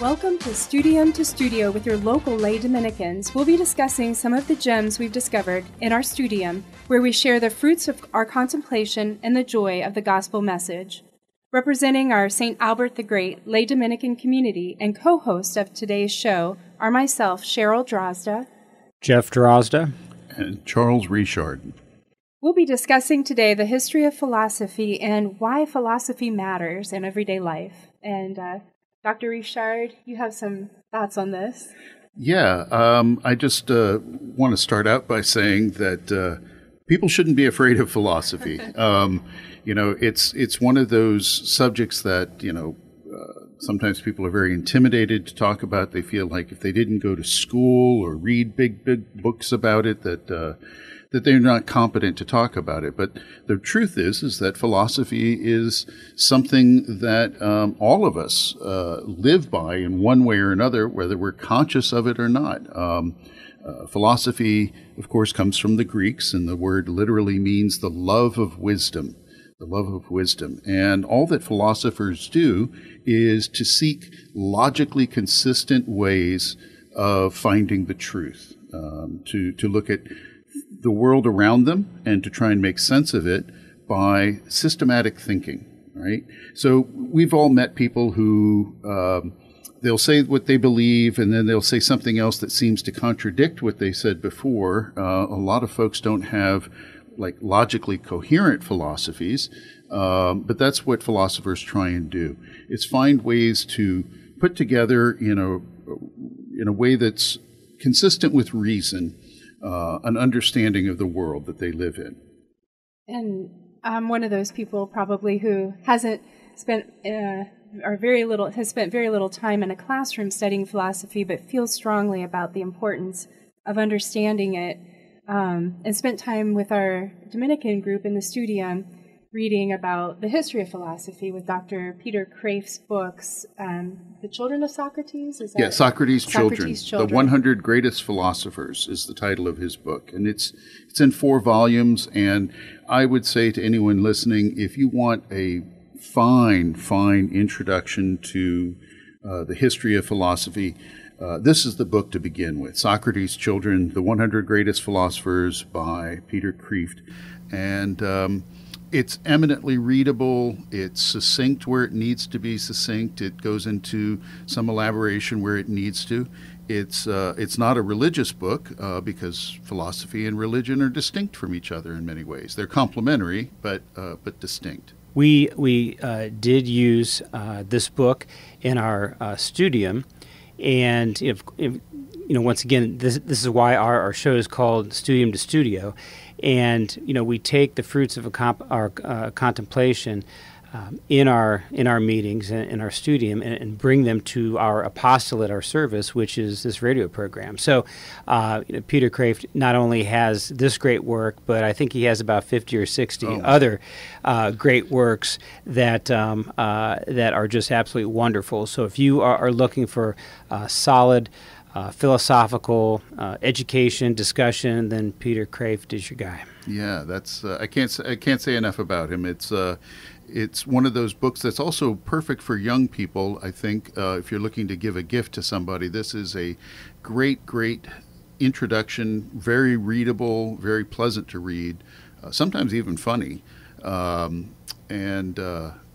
Welcome to Studio with your local lay Dominicans. We'll be discussing some of the gems we've discovered in our studium, where we share the fruits of our contemplation and the joy of the gospel message. Representing our St. Albert the Great lay Dominican community and co-host of today's show are myself, Cheryl Drozda, Jeff Drozda, and Charles Richard. We'll be discussing today the history of philosophy and why philosophy matters in everyday life. And Dr. Richard, you have some thoughts on this? Yeah, I just want to start out by saying that people shouldn't be afraid of philosophy. It's one of those subjects that, sometimes people are very intimidated to talk about. They feel like if they didn't go to school or read big books about it, that they're not competent to talk about it. But the truth is that philosophy is something that all of us live by in one way or another, whether we're conscious of it or not. Philosophy, of course, comes from the Greeks, and the word literally means the love of wisdom. The love of wisdom. And all that philosophers do is to seek logically consistent ways of finding the truth, to look at the world around them and to try and make sense of it by systematic thinking, right? So we've all met people who they'll say what they believe and then they'll say something else that seems to contradict what they said before. A lot of folks don't have logically coherent philosophies, but that's what philosophers try and do. Is find ways to put together in a way that's consistent with reason, an understanding of the world that they live in. And I'm one of those people probably who hasn't spent has spent very little time in a classroom studying philosophy, but feels strongly about the importance of understanding it. And spent time with our Dominican group in the studium reading about the history of philosophy with Dr. Peter Kreeft's books, The Children of Socrates? Socrates Children. Children. The 100 Greatest Philosophers is the title of his book. And it's in 4 volumes. And I would say to anyone listening, if you want a fine introduction to the history of philosophy, this is the book to begin with. Socrates Children, The 100 Greatest Philosophers by Peter Kreeft. And it's eminently readable. It's succinct where it needs to be succinct. It goes into some elaboration where it needs to. It's not a religious book because philosophy and religion are distinct from each other in many ways. They're complementary, but distinct. We did use this book in our studium. And once again, this is why our show is called Studium to Studio, and we take the fruits of our contemplation in our meetings and in our studium and bring them to our apostolate, our service, which is this radio program. So Peter Kreeft not only has this great work, but I think he has about 50 or 60 other great works that are just absolutely wonderful. So if you are looking for solid philosophical education, discussion, then Peter Kreeft is your guy. Yeah, that's I can't say enough about him. It's one of those books that's also perfect for young people. I think if you're looking to give a gift to somebody, this is a great introduction, very readable, very pleasant to read, sometimes even funny.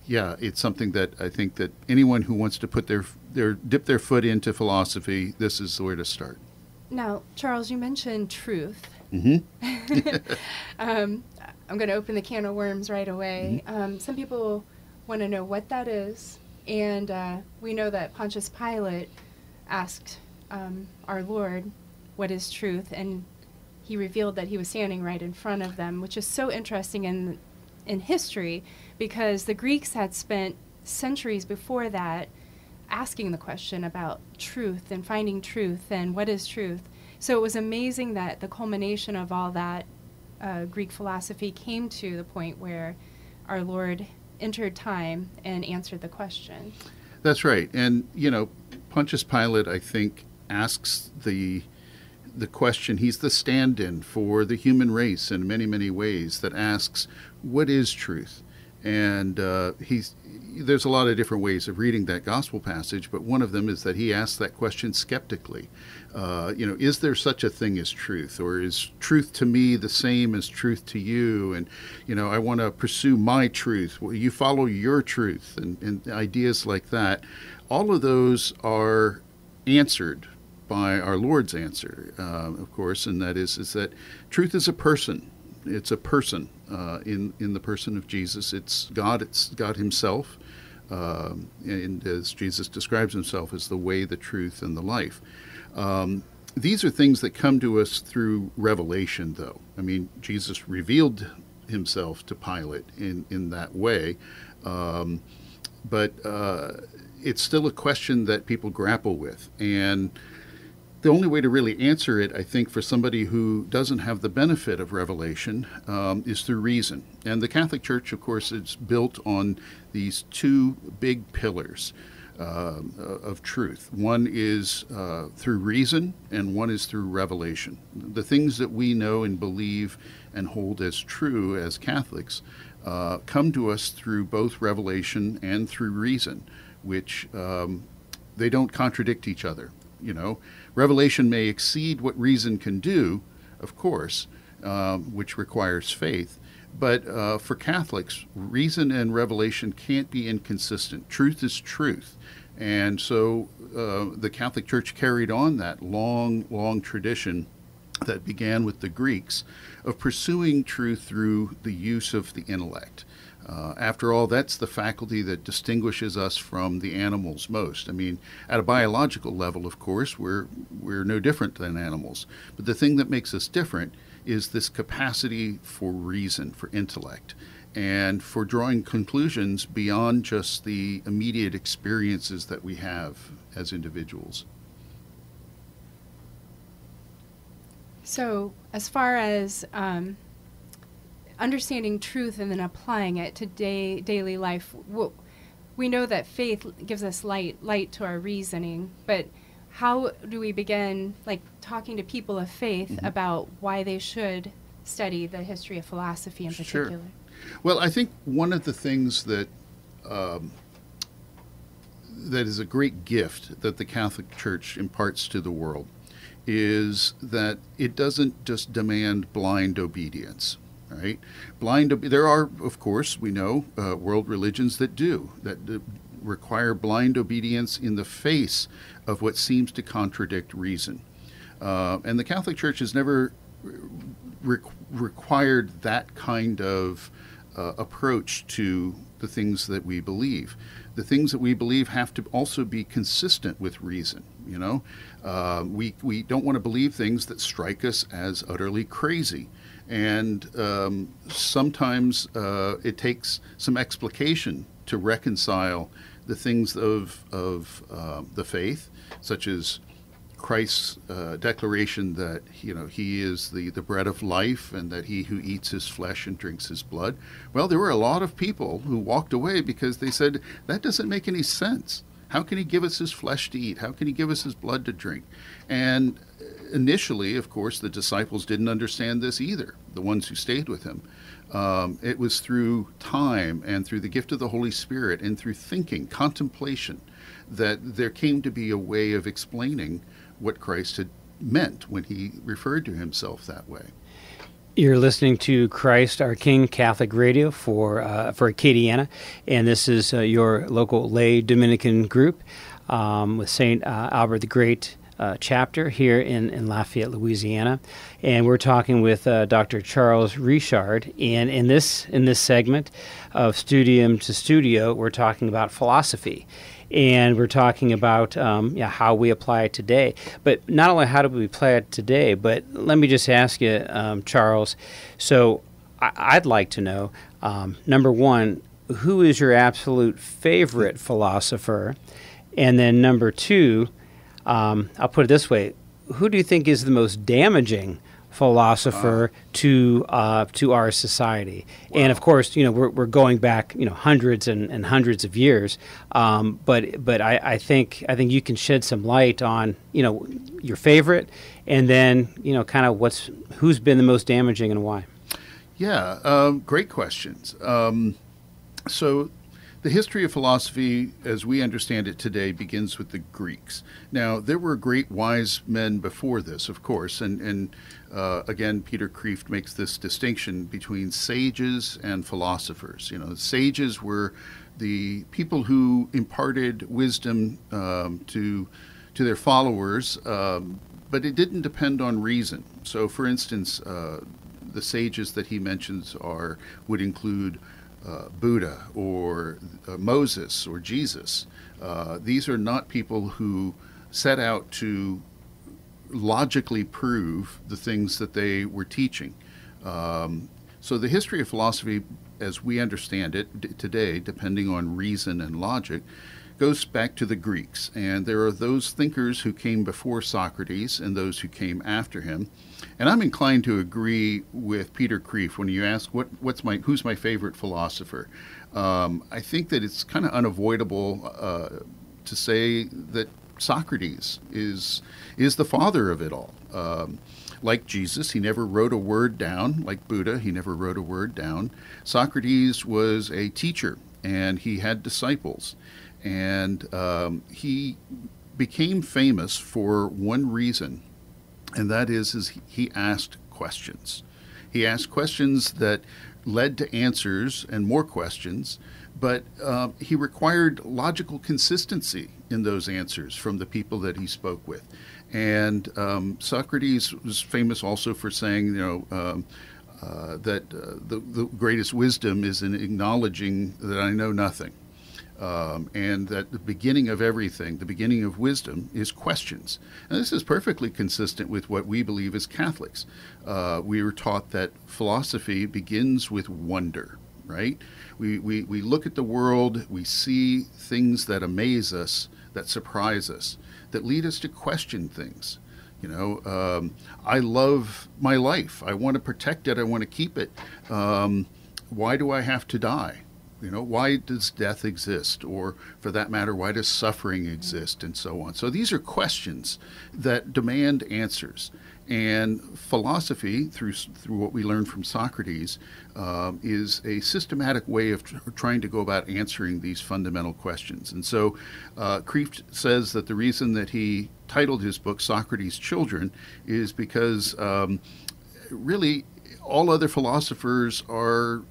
It's something that I think that anyone who wants to put dip their foot into philosophy, this is where to start. Now, Charles, you mentioned truth. Mm-hmm. I'm going to open the can of worms right away. Mm-hmm. Some people want to know what that is, and we know that Pontius Pilate asked our Lord, what is truth? And he revealed that he was standing right in front of them, which is so interesting in history, because the Greeks had spent centuries before that asking the question about truth and finding truth and what is truth. So it was amazing that the culmination of all that Greek philosophy came to the point where our Lord entered time and answered the question. That's right. And, Pontius Pilate, I think, asks the question. He's the stand-in for the human race in many, many ways that asks, what is truth? And there's a lot of different ways of reading that gospel passage, but one of them is that he asks that question skeptically. Is there such a thing as truth? Or is truth to me the same as truth to you? And, I want to pursue my truth. Will you follow your truth? And ideas like that. All of those are answered by our Lord's answer, of course, and that is that truth is a person. It's a person in the person of Jesus. It's God himself, and as Jesus describes himself as the way, the truth, and the life. These are things that come to us through revelation, though. I mean, Jesus revealed himself to Pilate in that way, but it's still a question that people grapple with. And the only way to really answer it, I think, for somebody who doesn't have the benefit of revelation is through reason. And the Catholic Church, of course, is built on these two big pillars of truth. One is through reason, and one is through revelation. The things that we know and believe and hold as true as Catholics come to us through both revelation and through reason, which they don't contradict each other. Revelation may exceed what reason can do, of course, which requires faith. But for Catholics, reason and revelation can't be inconsistent. Truth is truth. And so the Catholic Church carried on that long tradition that began with the Greeks of pursuing truth through the use of the intellect. After all, that's the faculty that distinguishes us from the animals most. I mean, at a biological level, of course, we're no different than animals. But the thing that makes us different is this capacity for reason, for intellect, and for drawing conclusions beyond just the immediate experiences that we have as individuals. So, as far as understanding truth and then applying it to daily life, we know that faith gives us light to our reasoning, but how do we begin, talking to people of faith about why they should study the history of philosophy in particular? Sure. Well, I think one of the things that is a great gift that the Catholic Church imparts to the world is that it doesn't just demand blind obedience. Right? There are, of course, we know, world religions that require blind obedience in the face of what seems to contradict reason. And the Catholic Church has never required that kind of approach to the things that we believe. The things that we believe have to also be consistent with reason. We don't want to believe things that strike us as utterly crazy. And sometimes it takes some explication to reconcile the things of the faith, such as Christ's declaration that he is the bread of life, and that he who eats his flesh and drinks his blood. Well, there were a lot of people who walked away because they said, that doesn't make any sense. How can he give us his flesh to eat? How can he give us his blood to drink? And initially, of course, the disciples didn't understand this either, the ones who stayed with him. It was through time and through the gift of the Holy Spirit and through thinking, contemplation, that there came to be a way of explaining what Christ had meant when he referred to himself that way. You're listening to Christ Our King Catholic Radio for Acadiana, and this is your local lay Dominican group with St. Albert the Great chapter here in Lafayette, Louisiana, and we're talking with Dr. Charles Richard. And in this segment of Studium to Studio, we're talking about philosophy. And we're talking about how we apply it today. But not only how do we apply it today, but let me just ask you, Charles, so I'd like to know, number one, who is your absolute favorite philosopher? And then number two, I'll put it this way, who do you think is the most damaging philosopher to our society? Wow. And of course, we're going back, hundreds and hundreds of years. But I think you can shed some light on, your favorite, and then, kind of who's been the most damaging and why. Yeah, great questions. So the history of philosophy, as we understand it today, begins with the Greeks. Now, there were great wise men before this, of course, and again, Peter Kreeft makes this distinction between sages and philosophers. You know, sages were the people who imparted wisdom to their followers, but it didn't depend on reason. So, for instance, the sages that he mentions would include Buddha or Moses or Jesus. These are not people who set out to logically prove the things that they were teaching. So the history of philosophy, as we understand it today, depending on reason and logic, goes back to the Greeks. And there are those thinkers who came before Socrates and those who came after him. And I'm inclined to agree with Peter Kreeft when you ask who's my favorite philosopher. I think that it's kind of unavoidable to say that Socrates is the father of it all. Like Jesus, he never wrote a word down. Like Buddha, he never wrote a word down. Socrates was a teacher, and he had disciples. And he became famous for one reason, and that is he asked questions. He asked questions that led to answers and more questions, but he required logical consistency in those answers from the people that he spoke with. And Socrates was famous also for saying, that the greatest wisdom is in acknowledging that I know nothing. And that the beginning of everything, the beginning of wisdom, is questions. And this is perfectly consistent with what we believe as Catholics. We were taught that philosophy begins with wonder, right? We look at the world, we see things that amaze us, that surprise us, that lead us to question things. I love my life. I want to protect it. I want to keep it. Why do I have to die? Why does death exist? Or for that matter, why does suffering exist? And so on. So these are questions that demand answers. And philosophy, through what we learned from Socrates, is a systematic way of trying to go about answering these fundamental questions. And so Kreeft says that the reason that he titled his book Socrates Children is because really all other philosophers are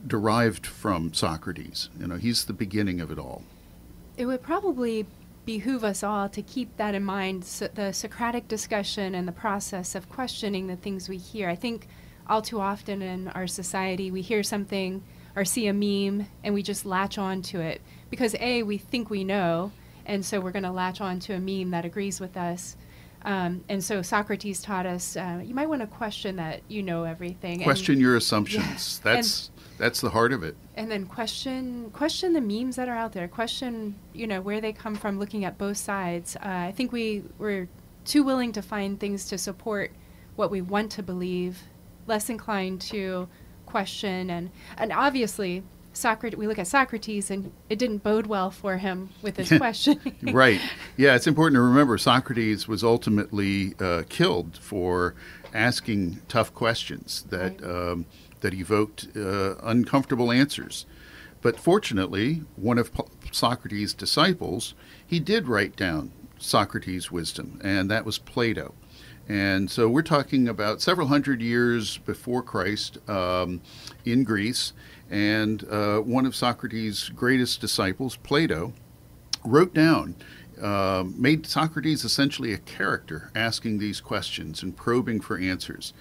derived from Socrates. He's the beginning of it all. It would probably behoove us all to keep that in mind, the Socratic discussion and the process of questioning the things we hear. I think all too often in our society we hear something or see a meme and we just latch on to it because we think we know, and so we're going to latch on to a meme that agrees with us. And so Socrates taught us you might want to question that you know everything. Question your assumptions. Yeah. That's the heart of it. And then question the memes that are out there. Question, where they come from, looking at both sides. I think we're too willing to find things to support what we want to believe, less inclined to question. And obviously, we look at Socrates, and it didn't bode well for him with his questioning. Right. Yeah, it's important to remember Socrates was ultimately killed for asking tough questions that that evoked uncomfortable answers. But fortunately, one of Socrates' disciples, he did write down Socrates' wisdom, and that was Plato. And so we're talking about several hundred years before Christ in Greece, and one of Socrates' greatest disciples, Plato, wrote down, made Socrates essentially a character, asking these questions and probing for answers.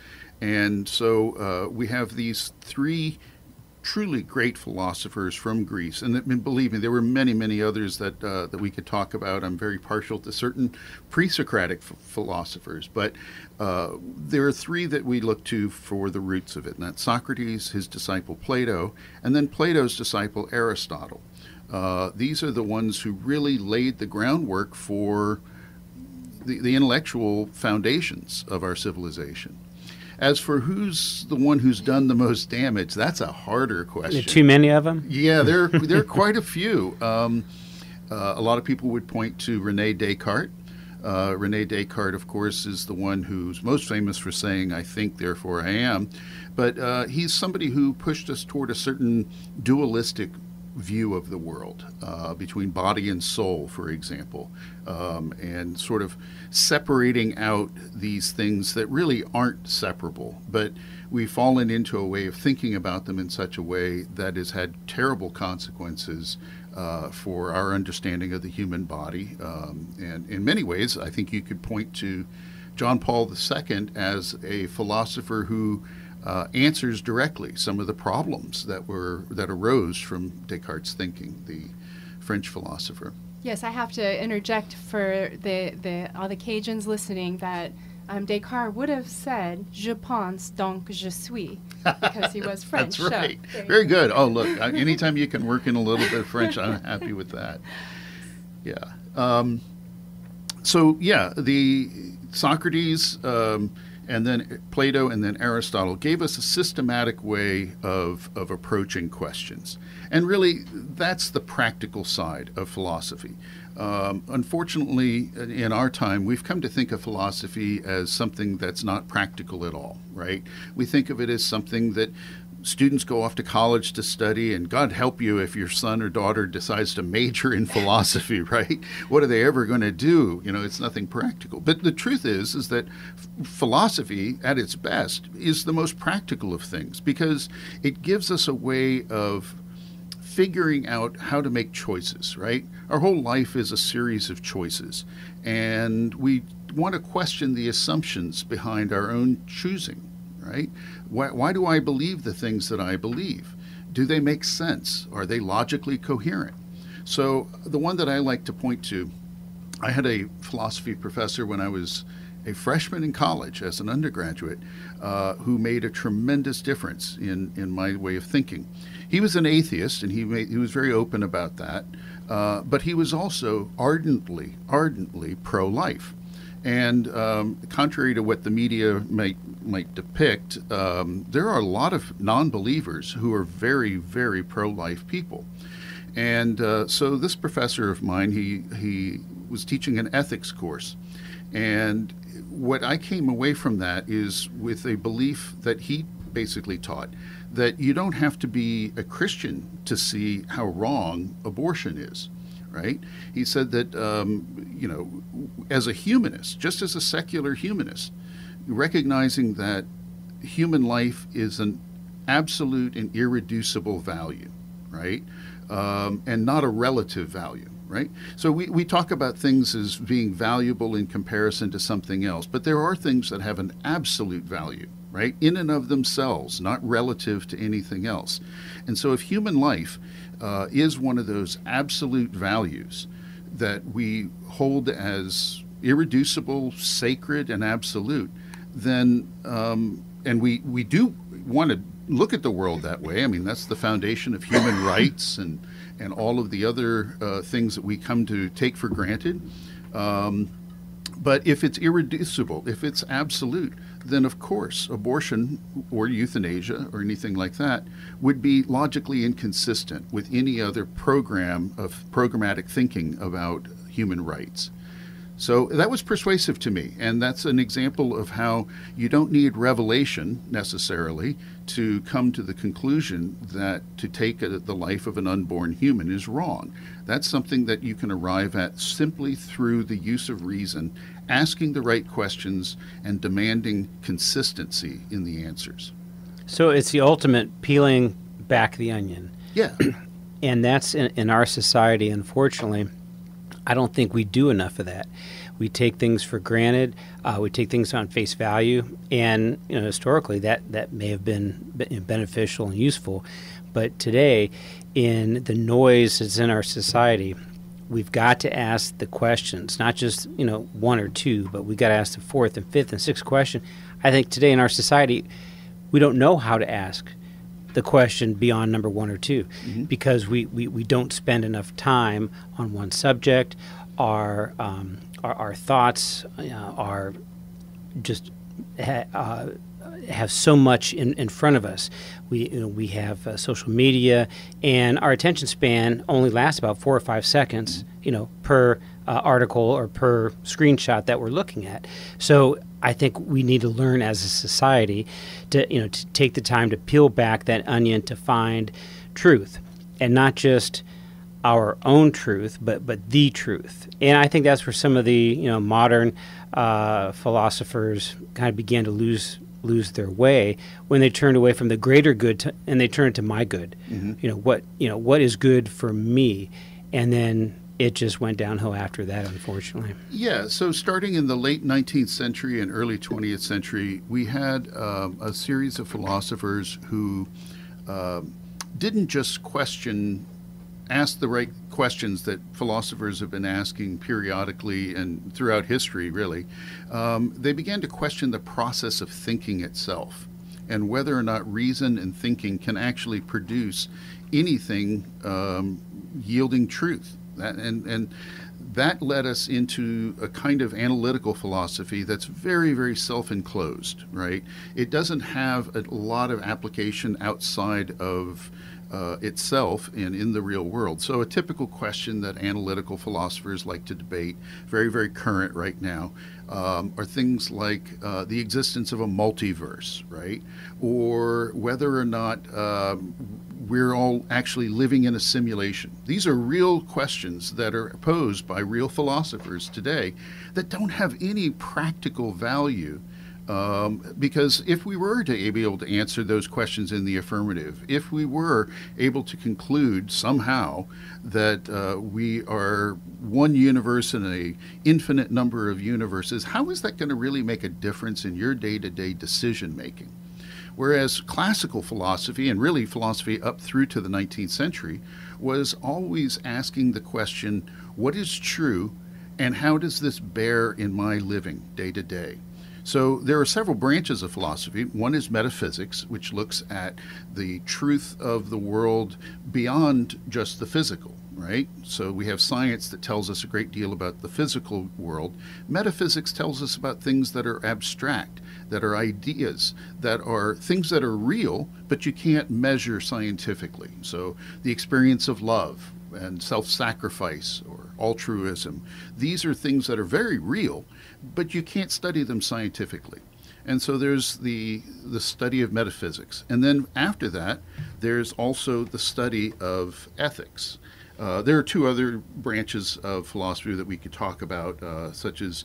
And so we have these three truly great philosophers from Greece. And believe me, there were many, many others that we could talk about. I'm very partial to certain pre-Socratic philosophers. But there are three that we look to for the roots of it. And that's Socrates, his disciple Plato, and then Plato's disciple Aristotle. These are the ones who really laid the groundwork for the intellectual foundations of our civilization. As for who's the one who's done the most damage, that's a harder question. Too many of them? Yeah, there are quite a few. A lot of people would point to René Descartes. René Descartes, of course, is the one who's most famous for saying, "I think, therefore I am." But he's somebody who pushed us toward a certain dualistic view of the world, between body and soul, for example, and sort of separating out these things that really aren't separable, but we've fallen into a way of thinking about them in such a way that has had terrible consequences for our understanding of the human body. And in many ways, I think you could point to John Paul II as a philosopher who answers directly some of the problems that arose from Descartes' thinking, the French philosopher. Yes, I have to interject for all the Cajuns listening that Descartes would have said, "Je pense, donc je suis," because he was French. That's right. So, very good. Oh, look, anytime you can work in a little bit of French, I'm happy with that. Yeah. So, yeah, the Socrates and then Plato and then Aristotle gave us a systematic way of approaching questions. And really, that's the practical side of philosophy. Unfortunately, in our time, we've come to think of philosophy as something that's not practical at all, right? We think of it as something that students go off to college to study, and God help you if your son or daughter decides to major in philosophy, right? What are they ever going to do? You know, it's nothing practical. But the truth is that philosophy, at its best, is the most practical of things, because it gives us a way of figuring out how to make choices, right? Our whole life is a series of choices, and we want to question the assumptions behind our own choosing, right? Why do I believe the things that I believe? Do they make sense? Are they logically coherent? So the one that I like to point to, I had a philosophy professor when I was a freshman in college as an undergraduate who made a tremendous difference in my way of thinking. He was an atheist, and he was very open about that, but he was also ardently pro-life. And contrary to what the media might depict, there are a lot of non-believers who are very, very pro-life people. And so this professor of mine, he was teaching an ethics course. And what I came away from that is with a belief that he basically taught, that you don't have to be a Christian to see how wrong abortion is. Right? He said that, as a humanist, just as a secular humanist, recognizing that human life is an absolute and irreducible value, right? And not a relative value, right? So we talk about things as being valuable in comparison to something else, but there are things that have an absolute value, right? In and of themselves, not relative to anything else. And so if human life is one of those absolute values that we hold as irreducible, sacred, and absolute, then, and we do want to look at the world that way. I mean, that's the foundation of human rights and all of the other things that we come to take for granted. But if it's irreducible, if it's absolute, then of course abortion or euthanasia or anything like that would be logically inconsistent with any other program of programmatic thinking about human rights. So that was persuasive to me, and that's an example of how you don't need revelation necessarily to come to the conclusion that to take the life of an unborn human is wrong. That's something that you can arrive at simply through the use of reason, asking the right questions, and demanding consistency in the answers. So it's the ultimate peeling back the onion. Yeah. And that's in our society, unfortunately. I don't think we do enough of that. We take things for granted. We take things on face value, and historically that may have been beneficial and useful. But today, in the noise that's in our society, we've got to ask the questions, not just one or two, but we've got to ask the fourth and fifth and sixth question. I think today in our society, we don't know how to ask the question beyond number one or two, because we don't spend enough time on one subject. Our thoughts are just have so much in front of us. We have social media, and our attention span only lasts about 4 or 5 seconds, per article or per screenshot that we're looking at. So I think we need to learn as a society to take the time to peel back that onion to find truth. and not just our own truth, but the truth. And I think that's where some of the modern philosophers kind of began to lose their way when they turned away from the greater good and they turned to my good. What is good for me, and then it just went downhill after that, unfortunately. Yeah, so starting in the late 19th century and early 20th century, we had a series of philosophers who didn't just ask the right questions that philosophers have been asking periodically and throughout history, really. They began to question the process of thinking itself and whether or not reason and thinking can actually produce anything yielding truth. And that led us into a kind of analytical philosophy that's very, very self-enclosed, right? It doesn't have a lot of application outside of itself and in the real world. So a typical question that analytical philosophers like to debate, very, very current right now, are things like the existence of a multiverse, right? Or whether or not we're all actually living in a simulation. These are real questions that are posed by real philosophers today that don't have any practical value. Because if we were to be able to answer those questions in the affirmative, if we were able to conclude somehow that we are one universe in an infinite number of universes, how is that going to really make a difference in your day-to-day decision making? Whereas classical philosophy, and really philosophy up through to the 19th century, was always asking the question, what is true, and how does this bear in my living day to day? So there are several branches of philosophy. One is metaphysics, which looks at the truth of the world beyond just the physical, right? So we have science that tells us a great deal about the physical world. Metaphysics tells us about things that are abstract, that are ideas, that are things that are real, but you can't measure scientifically. So the experience of love and self-sacrifice or altruism, these are things that are very real, but you can't study them scientifically. And so there's the study of metaphysics. And then after that, there's also the study of ethics. There are two other branches of philosophy that we could talk about, such as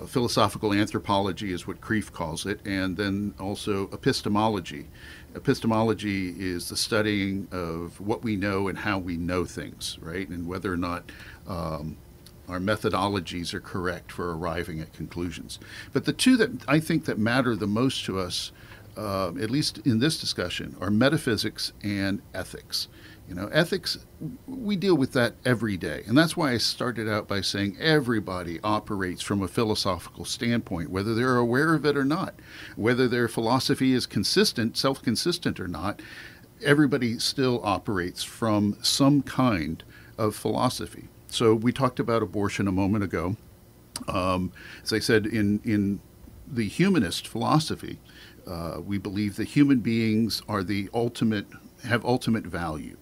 philosophical anthropology is what Kreeft calls it, and then also epistemology. Epistemology is the studying of what we know and how we know things, right? And whether or not our methodologies are correct for arriving at conclusions. But the two that I think that matter the most to us, at least in this discussion, are metaphysics and ethics. Ethics, we deal with that every day. And that's why I started out by saying everybody operates from a philosophical standpoint, whether they're aware of it or not, whether their philosophy is consistent, self-consistent or not. Everybody still operates from some kind of philosophy. So we talked about abortion a moment ago. As I said, in the humanist philosophy, we believe that human beings are have ultimate value.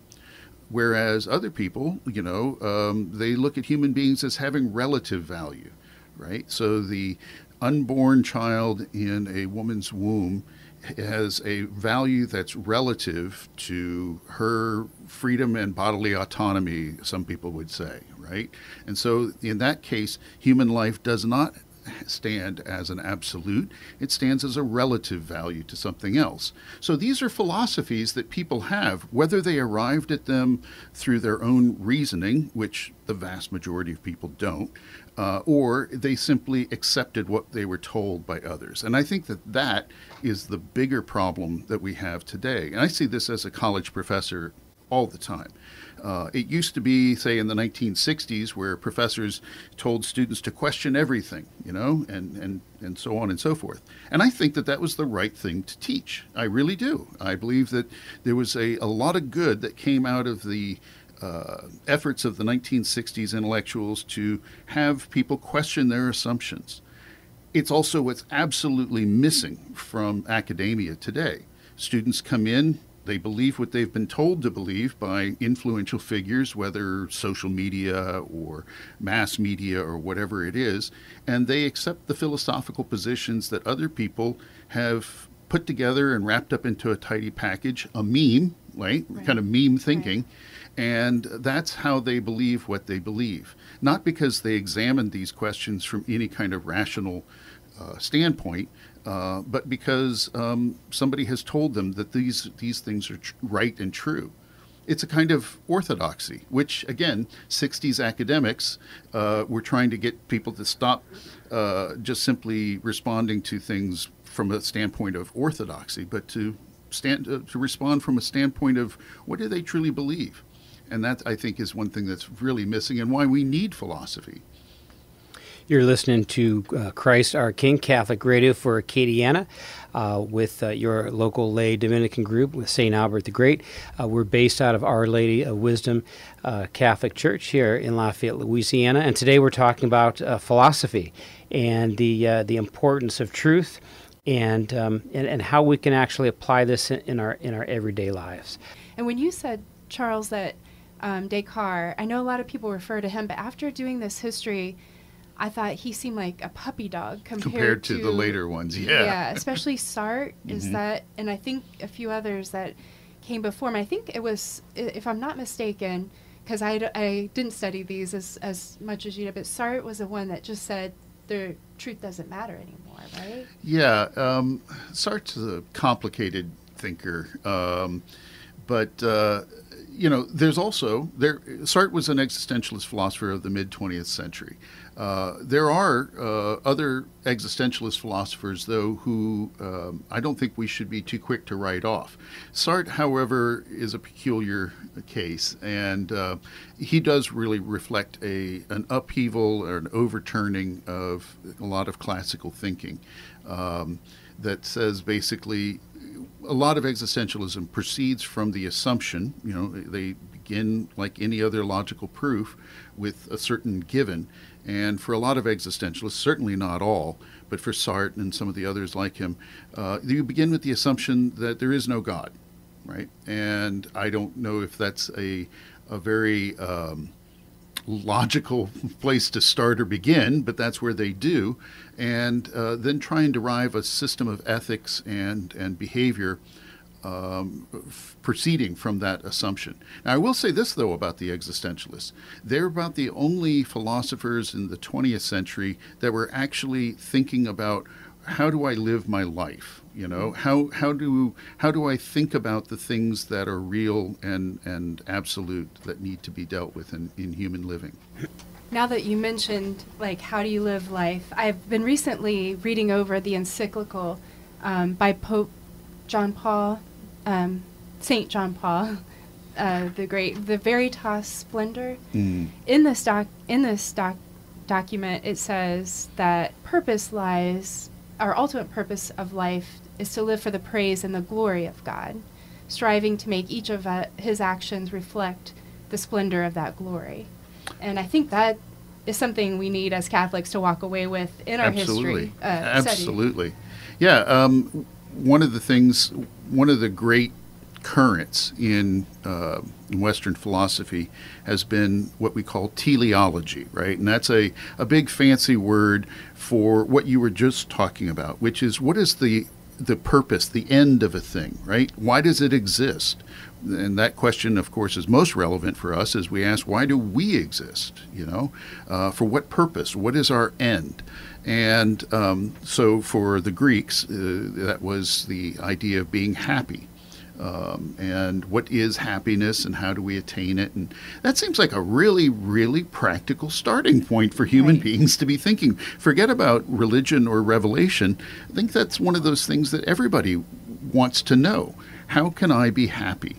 Whereas other people, they look at human beings as having relative value, right? So the unborn child in a woman's womb has a value that's relative to her freedom and bodily autonomy, some people would say, right? And so in that case, human life does not stand as an absolute. It stands as a relative value to something else. So these are philosophies that people have, whether they arrived at them through their own reasoning, which the vast majority of people don't, or they simply accepted what they were told by others. And I think that is the bigger problem that we have today. And I see this as a college professor all the time. It used to be, say, in the 1960s, where professors told students to question everything, and so on and so forth. And I think that was the right thing to teach. I really do. I believe that there was a lot of good that came out of the efforts of the 1960s intellectuals to have people question their assumptions. It's also what's absolutely missing from academia today. Students come in, they believe what they've been told to believe by influential figures, whether social media or mass media or whatever it is, and they accept the philosophical positions that other people have put together and wrapped up into a tidy package, a meme, right? Kind of meme thinking. Right. And that's how they believe what they believe. Not because they examined these questions from any kind of rational standpoint, but because somebody has told them that these things are right and true. It's a kind of orthodoxy, which, again, 60s academics were trying to get people to stop just simply responding to things from a standpoint of orthodoxy, but to respond from a standpoint of what do they truly believe. And that, I think, is one thing that's really missing and why we need philosophy. You're listening to Christ Our King, Catholic Radio for Acadiana, with your local lay Dominican group with St. Albert the Great. We're based out of Our Lady of Wisdom Catholic Church here in Lafayette, Louisiana. And today we're talking about philosophy and the importance of truth and how we can actually apply this in our everyday lives. And when you said, Charles, that Descartes, I know a lot of people refer to him, but after doing this history, I thought he seemed like a puppy dog compared to the later ones. Yeah, especially Sartre is that, and I think a few others that came before him. I think it was, if I'm not mistaken, because I didn't study these as much as you did, but Sartre was the one that just said the truth doesn't matter anymore, right? Yeah, Sartre's a complicated thinker, but there's also Sartre was an existentialist philosopher of the mid-20th century. There are other existentialist philosophers, though, who I don't think we should be too quick to write off. Sartre, however, is a peculiar case, and he does really reflect an upheaval or an overturning of a lot of classical thinking that says basically a lot of existentialism proceeds from the assumption, they begin like any other logical proof with a certain given. And for a lot of existentialists, certainly not all, but for Sartre and some of the others like him, you begin with the assumption that there is no God, right? And I don't know if that's a very logical place to start or begin, but that's where they do. And then try and derive a system of ethics and behavior proceeding from that assumption. Now, I will say this, though, about the existentialists. They're about the only philosophers in the 20th century that were actually thinking about how do I live my life? How do I think about the things that are real and absolute that need to be dealt with in human living? Now that you mentioned, how do you live life, I've been recently reading over the encyclical by Pope John Paul, St. John Paul, the Great, the Veritas Splendor. In this document, it says that our ultimate purpose of life is to live for the praise and the glory of God, striving to make each of his actions reflect the splendor of that glory. And I think that is something we need as Catholics to walk away with in our history. Absolutely. Yeah. One of the great currents in Western philosophy has been what we call teleology, right? And that's a big fancy word for what you were just talking about, which is what is the purpose, the end of a thing, right? Why does it exist? And that question, of course, is most relevant for us as we ask, why do we exist? For what purpose? What is our end? And so for the Greeks, that was the idea of being happy. And what is happiness and how do we attain it? And that seems like a really, really practical starting point for human beings to be thinking. Forget about religion or revelation. I think that's one of those things that everybody wants to know. How can I be happy?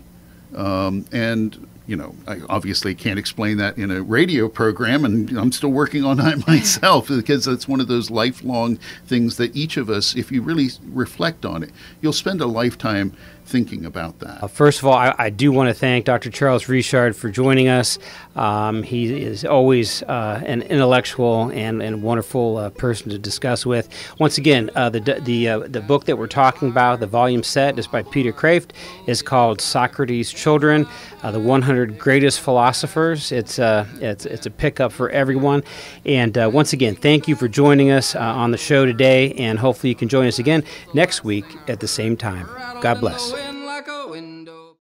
I obviously can't explain that in a radio program, and I'm still working on that myself because it's one of those lifelong things that each of us, if you really reflect on it, you'll spend a lifetime thinking about that. First of all, I do want to thank Dr. Charles Richard for joining us. He is always an intellectual and wonderful person to discuss with. Once again, the book that we're talking about, the volume set, is by Peter Kreeft. It's called Socrates Children, the 100 Greatest Philosophers. It's a pickup for everyone. And once again, thank you for joining us on the show today, and hopefully you can join us again next week at the same time. God bless.